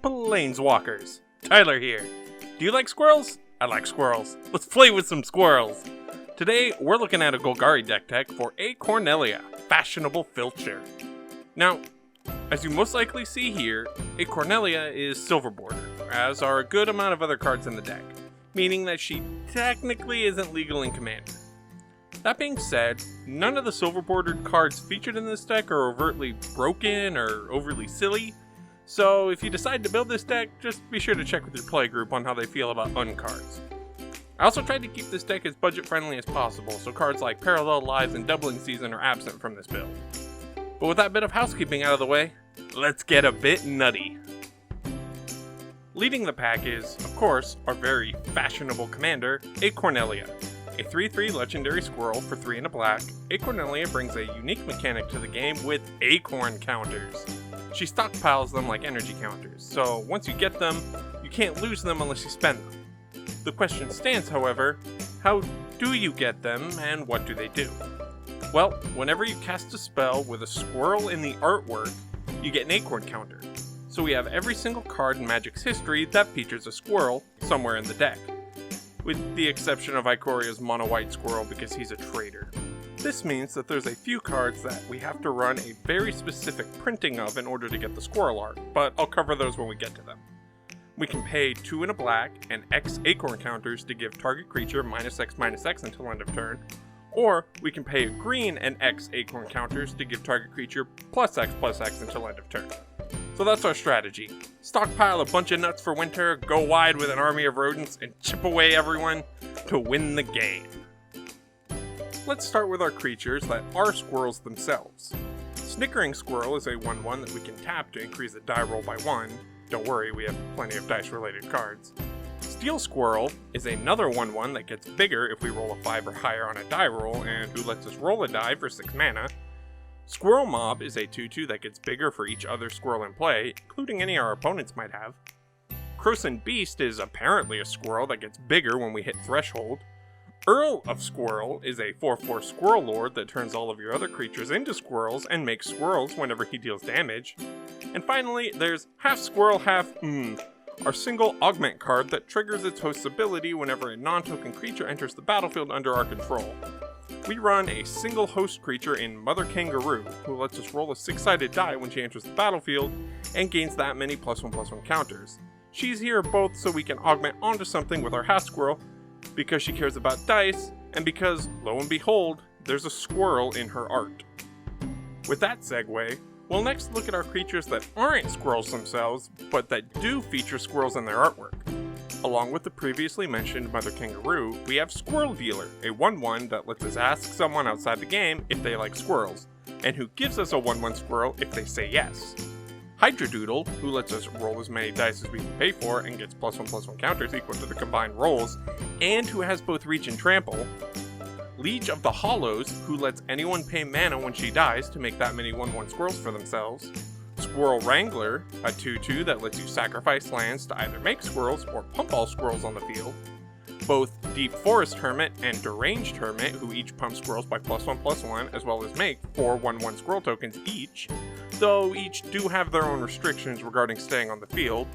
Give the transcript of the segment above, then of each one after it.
Planeswalkers. Tyler here. Do you like squirrels? I like squirrels. Let's play with some squirrels. Today, we're looking at a Golgari deck tech for Acornelia, Fashionable Filcher. Now, as you most likely see here, Acornelia is silverbordered, as are a good amount of other cards in the deck, meaning that she technically isn't legal in Commander. That being said, none of the silver-bordered cards featured in this deck are overtly broken or overly silly, so if you decide to build this deck, just be sure to check with your play group on how they feel about cards. I also tried to keep this deck as budget-friendly as possible, so cards like Parallel Lives and Doubling Season are absent from this build. But with that bit of housekeeping out of the way, let's get a bit nutty. Leading the pack is, of course, our very fashionable commander, Acornelia. A 3/3 legendary squirrel for 3 and a black, Acornelia brings a unique mechanic to the game with acorn counters. She stockpiles them like energy counters, so once you get them, you can't lose them unless you spend them. The question stands, however, how do you get them and what do they do? Well, whenever you cast a spell with a squirrel in the artwork, you get an acorn counter. So we have every single card in Magic's history that features a squirrel somewhere in the deck, with the exception of Icoria's mono-white squirrel because he's a traitor. This means that there's a few cards that we have to run a very specific printing of in order to get the squirrel art, but I'll cover those when we get to them. We can pay 2 and a black and X acorn counters to give target creature -X/-X until end of turn, or we can pay a green and X acorn counters to give target creature +X/+X until end of turn. So that's our strategy. Stockpile a bunch of nuts for winter, go wide with an army of rodents, and chip away everyone to win the game. Let's start with our creatures that are squirrels themselves. Snickering Squirrel is a 1/1 that we can tap to increase the die roll by 1. Don't worry, we have plenty of dice-related cards. Steel Squirrel is another 1/1 that gets bigger if we roll a 5 or higher on a die roll, and who lets us roll a die for 6 mana. Squirrel Mob is a 2/2 that gets bigger for each other squirrel in play, including any our opponents might have. Croson Beast is apparently a squirrel that gets bigger when we hit Threshold. Earl of Squirrel is a 4/4 Squirrel Lord that turns all of your other creatures into squirrels and makes squirrels whenever he deals damage. And finally, there's Half Squirrel, Half our single augment card that triggers its host's ability whenever a non-token creature enters the battlefield under our control. We run a single host creature in Mother Kangaroo, who lets us roll a 6-sided die when she enters the battlefield, and gains that many +1/+1 counters. She's here both so we can augment onto something with our half squirrel, because she cares about dice, and because, lo and behold, there's a squirrel in her art. With that segue, we'll next look at our creatures that aren't squirrels themselves, but that do feature squirrels in their artwork. Along with the previously mentioned Mother Kangaroo, we have Squirrel Dealer, a 1/1 that lets us ask someone outside the game if they like squirrels, and who gives us a 1/1 squirrel if they say yes. Hydradoodle, who lets us roll as many dice as we can pay for and gets +1/+1 counters equal to the combined rolls, and who has both Reach and Trample. Liege of the Hollows, who lets anyone pay mana when she dies to make that many 1/1 squirrels for themselves. Squirrel Wrangler, a 2/2 that lets you sacrifice lands to either make squirrels or pump all squirrels on the field. Both Deep Forest Hermit and Deranged Hermit, who each pump squirrels by +1/+1, as well as make 4 1/1 squirrel tokens each, though each do have their own restrictions regarding staying on the field.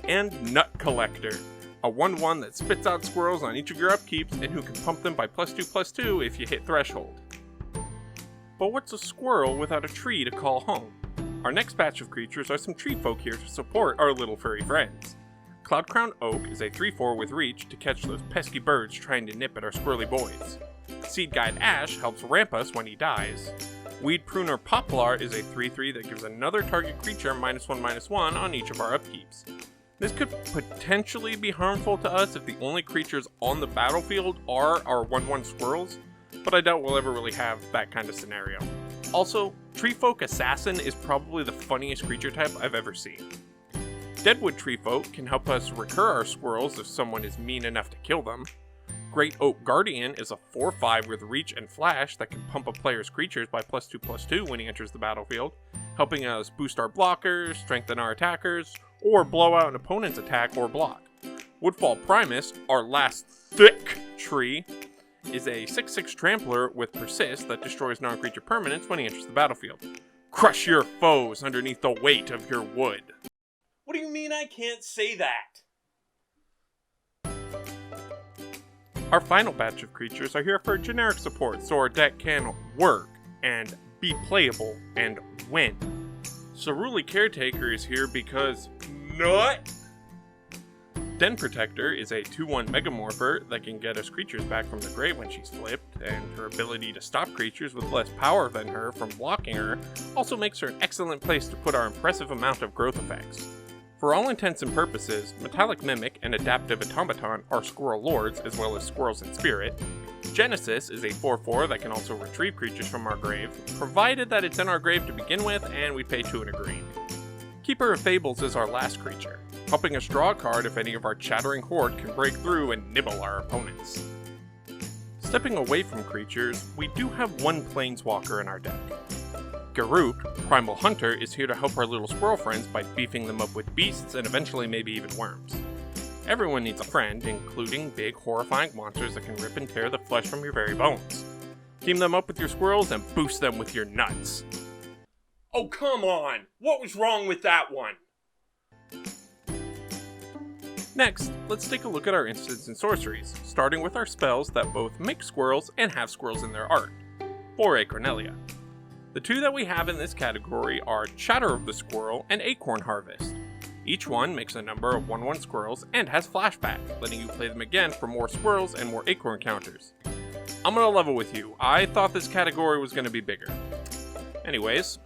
And Nut Collector, a 1/1 that spits out squirrels on each of your upkeeps and who can pump them by +2/+2 if you hit Threshold. But what's a squirrel without a tree to call home? Our next batch of creatures are some tree folk here to support our little furry friends. Cloudcrown Oak is a 3/4 with reach to catch those pesky birds trying to nip at our squirrely boys. Seed Guide Ash helps ramp us when he dies. Weed Pruner Poplar is a 3/3 that gives another target creature -1/-1 on each of our upkeeps. This could potentially be harmful to us if the only creatures on the battlefield are our 1/1 squirrels, but I doubt we'll ever really have that kind of scenario. Also, Treefolk Assassin is probably the funniest creature type I've ever seen. Deadwood Treefolk can help us recur our squirrels if someone is mean enough to kill them. Great Oak Guardian is a 4/5 with reach and flash that can pump a player's creatures by +2/+2 when he enters the battlefield, helping us boost our blockers, strengthen our attackers, or blow out an opponent's attack or block. Woodfall Primus, our last thick tree, is a 6/6 Trampler with Persist that destroys non-creature permanents when he enters the battlefield. Crush your foes underneath the weight of your wood. What do you mean I can't say that? Our final batch of creatures are here for generic support, so our deck can work and be playable and win. Cerulli Caretaker is here because nut! Den Protector is a 2/1 Megamorpher that can get us creatures back from the grave when she's flipped, and her ability to stop creatures with less power than her from blocking her also makes her an excellent place to put our impressive amount of growth effects. For all intents and purposes, Metallic Mimic and Adaptive Automaton are Squirrel Lords as well as Squirrels in Spirit. Genesis is a 4/4 that can also retrieve creatures from our grave, provided that it's in our grave to begin with and we pay 2 and a green. Keeper of Fables is our last creature, helping us draw a card if any of our chattering horde can break through and nibble our opponents. Stepping away from creatures, we do have one Planeswalker in our deck. Garruk, Primal Hunter, is here to help our little squirrel friends by beefing them up with beasts and eventually maybe even worms. Everyone needs a friend, including big, horrifying monsters that can rip and tear the flesh from your very bones. Team them up with your squirrels and boost them with your nuts. Oh, come on! What was wrong with that one? Next, let's take a look at our instants and sorceries, starting with our spells that both make squirrels and have squirrels in their art. For Acornelia. The two that we have in this category are Chatter of the Squirrel and Acorn Harvest. Each one makes a number of 1/1 squirrels and has flashback, letting you play them again for more squirrels and more acorn counters. I'm gonna level with you, I thought this category was gonna be bigger. Anyways,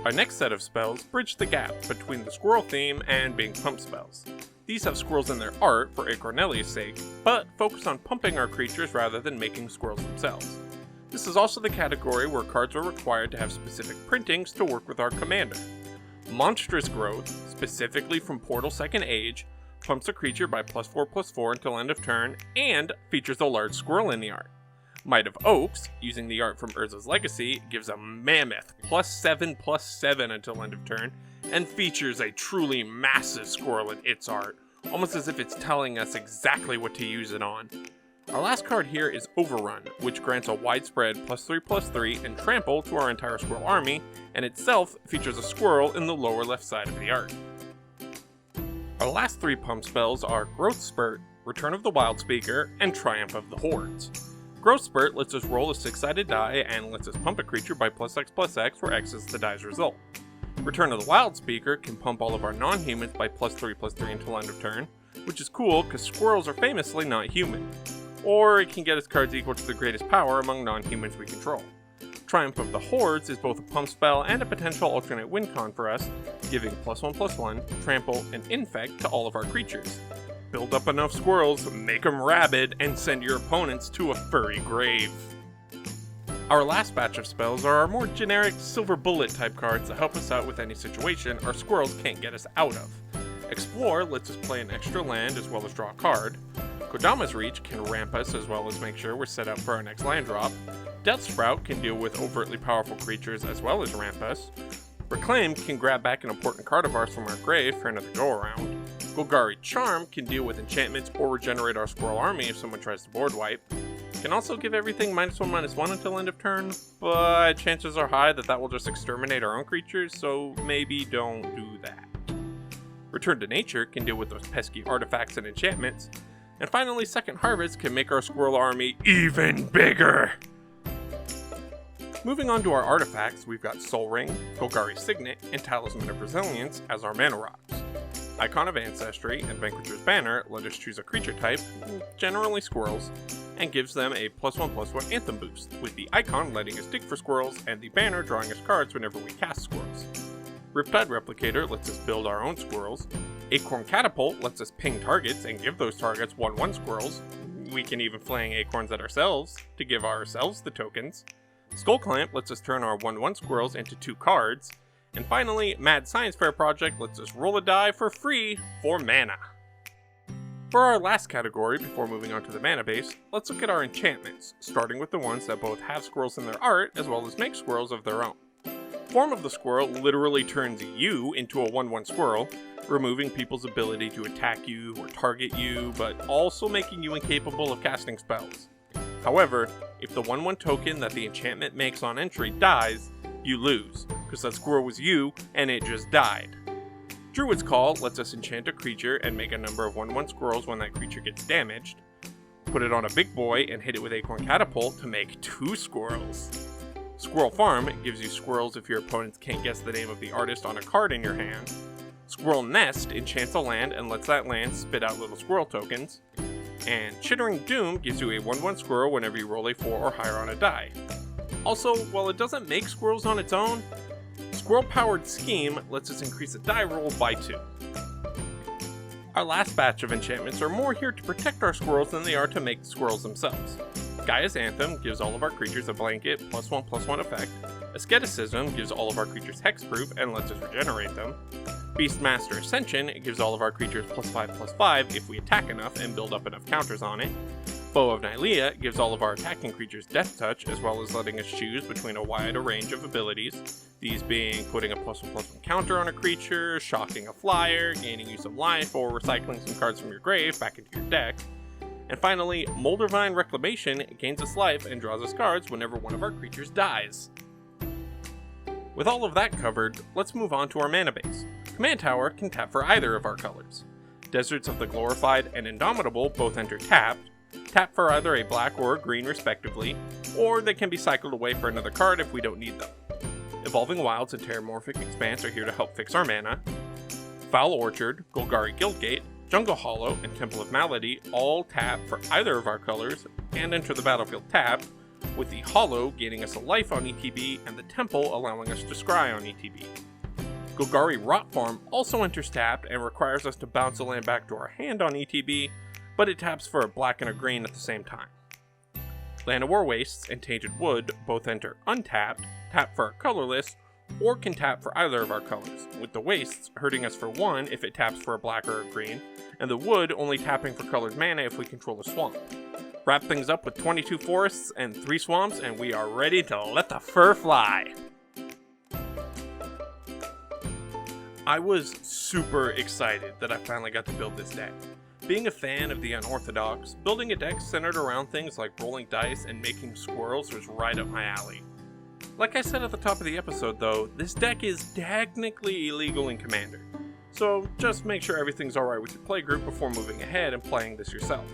our next set of spells bridge the gap between the squirrel theme and being pump spells. These have squirrels in their art for Acornelia's sake, but focus on pumping our creatures rather than making squirrels themselves. This is also the category where cards are required to have specific printings to work with our commander. Monstrous Growth, specifically from Portal 2nd Age, pumps a creature by +4/+4 until end of turn, and features a large squirrel in the art. Might of Oaks, using the art from Urza's Legacy, gives a mammoth +7/+7 until end of turn, and features a truly massive squirrel in its art, almost as if it's telling us exactly what to use it on. Our last card here is Overrun, which grants a widespread +3/+3 and trample to our entire squirrel army, and itself features a squirrel in the lower left side of the art. Our last 3 pump spells are Growth Spurt, Return of the Wildspeaker, and Triumph of the Hordes. Growth Spurt lets us roll a 6-sided die and lets us pump a creature by +X/+X, where X is the die's result. Return of the Wildspeaker can pump all of our non-humans by +3/+3 until end of turn, which is cool because squirrels are famously not human. Or it can get us cards equal to the greatest power among non-humans we control. Triumph of the Hordes is both a pump spell and a potential alternate win con for us, giving +1/+1, trample, and infect to all of our creatures. Build up enough squirrels, make them rabid, and send your opponents to a furry grave. Our last batch of spells are our more generic silver bullet type cards that help us out with any situation our squirrels can't get us out of. Explore lets us play an extra land as well as draw a card. Kodama's Reach can ramp us as well as make sure we're set up for our next land drop. Death Sprout can deal with overtly powerful creatures as well as ramp us. Reclaim can grab back an important card of ours from our grave for another go around. Golgari Charm can deal with enchantments or regenerate our squirrel army if someone tries to board wipe. Can also give everything -1/-1 until end of turn, but chances are high that will just exterminate our own creatures, so maybe don't do that. Return to Nature can deal with those pesky artifacts and enchantments. And finally, Second Harvest can make our squirrel army even bigger! Moving on to our artifacts, we've got Soul Ring, Golgari Signet, and Talisman of Resilience as our mana rocks. Icon of Ancestry and Vanquisher's Banner let us choose a creature type, generally squirrels, and gives them a +1/+1 Anthem boost, with the icon letting us dig for squirrels and the banner drawing us cards whenever we cast squirrels. Riptide Replicator lets us build our own squirrels. Acorn Catapult lets us ping targets and give those targets 1/1 squirrels. We can even fling acorns at ourselves to give ourselves the tokens. Skull Clamp lets us turn our 1/1 squirrels into 2 cards. And finally, Mad Science Fair Project lets us roll a die for free for mana. For our last category, before moving on to the mana base, let's look at our enchantments, starting with the ones that both have squirrels in their art as well as make squirrels of their own. Form of the Squirrel literally turns you into a 1/1 squirrel, removing people's ability to attack you or target you, but also making you incapable of casting spells. However, if the 1/1 token that the enchantment makes on entry dies, you lose, because that squirrel was you and it just died. Druid's Call lets us enchant a creature and make a number of 1/1 squirrels when that creature gets damaged. Put it on a big boy and hit it with Acorn Catapult to make 2 squirrels. Squirrel Farm gives you squirrels if your opponents can't guess the name of the artist on a card in your hand. Squirrel Nest enchants a land and lets that land spit out little squirrel tokens. And Chittering Doom gives you a 1/1 squirrel whenever you roll a 4 or higher on a die. Also, while it doesn't make squirrels on its own, Squirrel Powered Scheme lets us increase a die roll by 2. Our last batch of enchantments are more here to protect our squirrels than they are to make the squirrels themselves. Gaia's Anthem gives all of our creatures a blanket +1/+1 effect. Asceticism gives all of our creatures hexproof and lets us regenerate them. Beastmaster Ascension gives all of our creatures +5/+5 if we attack enough and build up enough counters on it. Bow of Nylea gives all of our attacking creatures Death Touch, as well as letting us choose between a wider range of abilities, these being putting a +1/+1 counter on a creature, shocking a flyer, gaining use of life, or recycling some cards from your grave back into your deck. And finally, Moldervine Reclamation gains us life and draws us cards whenever one of our creatures dies. With all of that covered, let's move on to our mana base. Command Tower can tap for either of our colors. Deserts of the Glorified and Indomitable both enter tapped, tap for either a black or a green respectively, or they can be cycled away for another card if we don't need them. Evolving Wilds and Terramorphic Expanse are here to help fix our mana. Foul Orchard, Golgari Guildgate, Jungle Hollow, and Temple of Malady all tap for either of our colors and enter the battlefield tapped, with the Hollow gaining us a life on ETB and the Temple allowing us to scry on ETB. Golgari Rot Farm also enters tapped and requires us to bounce a land back to our hand on ETB, but it taps for a black and a green at the same time. Llanowar Wastes and Tainted Wood both enter untapped, tap for a colorless, or can tap for either of our colors, with the Wastes hurting us for 1 if it taps for a black or a green, and the Wood only tapping for colored mana if we control a swamp. Wrap things up with 22 forests and 3 swamps, and we are ready to let the fur fly! I was super excited that I finally got to build this deck. Being a fan of the unorthodox, building a deck centered around things like rolling dice and making squirrels was right up my alley. Like I said at the top of the episode though, this deck is technically illegal in Commander, so just make sure everything's alright with your playgroup before moving ahead and playing this yourself.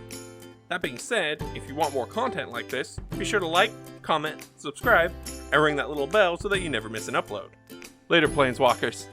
That being said, if you want more content like this, be sure to like, comment, subscribe, and ring that little bell so that you never miss an upload. Later, Planeswalkers!